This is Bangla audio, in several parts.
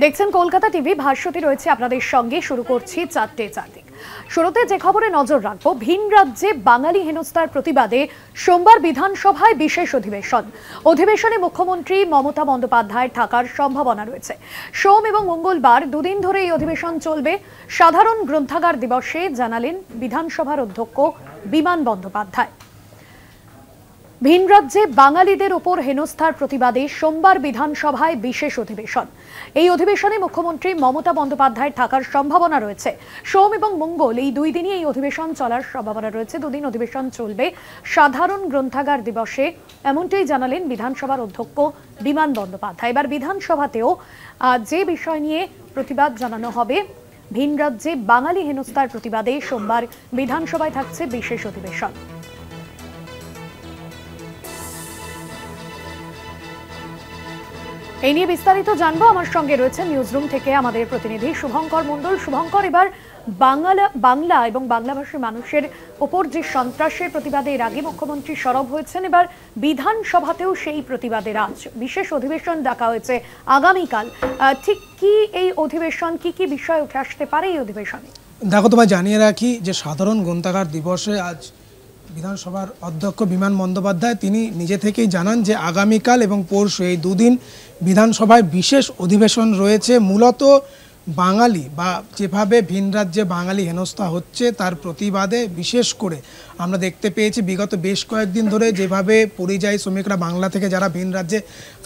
দেখছেন কলকাতা টিভি, ভাস্বতী রয়েছে আপনাদের সঙ্গে। শুরু করছি চারটে চারদিক। শুরুতে যে খবরে নজর রাখবো, ভিন রাজ্যে বাঙালি হেনস্থার প্রতিবাদে সোমবার বিধানসভায় বিশেষ অধিবেশনে মুখ্যমন্ত্রী মমতা বন্দ্যোপাধ্যায়ের থাকার সম্ভাবনা রয়েছে। সোম এবং মঙ্গলবার দুদিন ধরে এই অধিবেশন চলবে। সাধারণ গ্রন্থাগার দিবসে জানালেন বিধানসভার অধ্যক্ষ বিমান বন্দ্যোপাধ্যায়। ভিন রাজ্যে বাঙালিদের উপর হেনস্থার প্রতিবাদে সোমবার বিধানসভায় বিশেষ অধিবেশন। এই অধিবেশনে মুখ্যমন্ত্রী মমতা বন্দ্যোপাধ্যায়ের থাকার সম্ভাবনা রয়েছে। সোম এবং মঙ্গল এই দুই দিনই এই অধিবেশন চলার সম্ভাবনা রয়েছে। দুদিন অধিবেশন চলবে সাধারণ গ্রন্থাগার দিবসে, এমনটাই জানালেন বিধানসভার অধ্যক্ষ বিমান বন্দ্যোপাধ্যায়। এবার বিধানসভাতেও যে বিষয় নিয়ে প্রতিবাদ জানানো হবে, ভিন রাজ্যে বাঙালি হেনস্থার প্রতিবাদে সোমবার বিধানসভায় থাকছে বিশেষ অধিবেশন। এই নিয়ে বিস্তারিত জানবো। আমার সঙ্গে রয়েছে নিউজরুম থেকে আমাদের প্রতিনিধি শুভঙ্কর মণ্ডল। শুভঙ্কর, এবার বাংলা এবং বাংলাভাষী মানুষের ওপর যে সন্ত্রাসের প্রতিবাদে এর আগে মুখ্যমন্ত্রী সরব হয়েছেন, এবার বিধানসভাতেও সেই প্রতিবাদের আজ বিশেষ অধিবেশন ডাকা হয়েছে আগামীকাল। ঠিক কি এই অধিবেশন, কি কি বিষয় উঠে আসতে পারে এই অধিবেশনে? দেখো, তোমায় জানিয়ে রাখি যে সাধারণ গ্রন্থাগার দিবসে আজ বিধানসভার অধ্যক্ষ বিমান বন্দ্যোপাধ্যায় তিনি নিজে থেকেই জানান যে আগামীকাল এবং পরশু এই দুদিন বিধানসভায় বিশেষ অধিবেশন রয়েছে। মূলত বাঙালি বা যেভাবে ভিন রাজ্যে বাঙালি হেনস্থা হচ্ছে তার প্রতিবাদে বিশেষ করে আমরা দেখতে পেয়েছি বিগত বেশ কয়েকদিন ধরে যেভাবে পরিযায়ী শ্রমিকরা বাংলা থেকে যারা ভিন রাজ্যে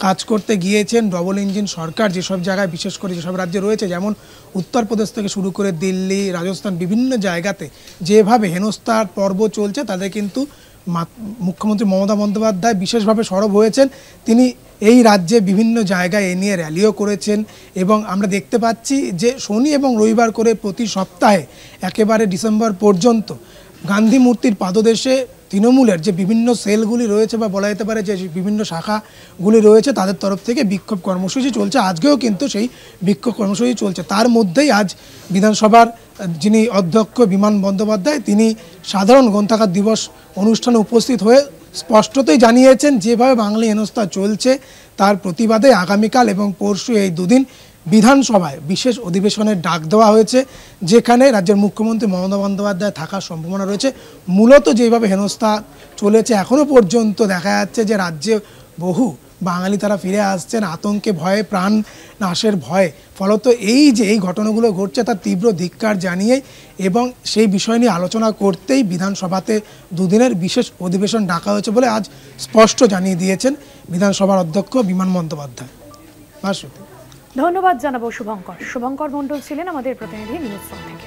কাজ করতে গিয়েছেন, ডবল ইঞ্জিন সরকার যেসব জায়গায় বিশেষ করে যেসব রাজ্যে রয়েছে, যেমন উত্তরপ্রদেশ থেকে শুরু করে দিল্লি, রাজস্থান, বিভিন্ন জায়গাতে যেভাবে হেনস্থার পর্ব চলছে, তাদের কিন্তু মুখ্যমন্ত্রী মমতা বন্দ্যোপাধ্যায় বিশেষভাবে সরব হয়েছেন। তিনি এই রাজ্যে বিভিন্ন জায়গায় এ নিয়ে র্যালিও করেছেন এবং আমরা দেখতে পাচ্ছি যে শনি এবং রবিবার করে প্রতি সপ্তাহে একেবারে ডিসেম্বর পর্যন্ত গান্ধী মূর্তির পাদদেশে তৃণমূলের যে বিভিন্ন সেলগুলি রয়েছে বা বলা যেতে পারে যে বিভিন্ন শাখাগুলি রয়েছে, তাদের তরফ থেকে বিক্ষোভ কর্মসূচি চলছে। আজকেও কিন্তু সেই বিক্ষোভ কর্মসূচি চলছে। তার মধ্যেই আজ বিধানসভার যিনি অধ্যক্ষ বিমান বন্দ্যোপাধ্যায় তিনি সাধারণ গ্রন্থাগার দিবস অনুষ্ঠানে উপস্থিত হয়ে স্পষ্টতই জানিয়েছেন যেভাবে বাঙালি হেনস্থা চলছে তার প্রতিবাদে আগামীকাল এবং পরশু এই দুদিন বিধানসভায় বিশেষ অধিবেশনের ডাক দেওয়া হয়েছে, যেখানে রাজ্যের মুখ্যমন্ত্রী মমতা বন্দ্যোপাধ্যায় থাকার সম্ভাবনা রয়েছে। মূলত যেভাবে হেনস্থা চলেছে এখনও পর্যন্ত দেখা যাচ্ছে যে রাজ্যে বহু বাঙালি তারা ফিরে আসছেন আতঙ্কে, ভয়ে, প্রাণ নাশের ভয়ে। ফলত এই ঘটনাগুলো ঘটছে তার তীব্র ধিক্কার জানিয়ে এবং সেই বিষয় নিয়ে আলোচনা করতেই বিধানসভাতে দুদিনের বিশেষ অধিবেশন ডাকা হয়েছে বলে আজ স্পষ্ট জানিয়ে দিয়েছেন বিধানসভার অধ্যক্ষ বিমান বন্দ্যোপাধ্যায়। ধন্যবাদ জানাবো শুভঙ্কর মণ্ডল ছিলেন আমাদের প্রতিনিধি নিউজ থেকে।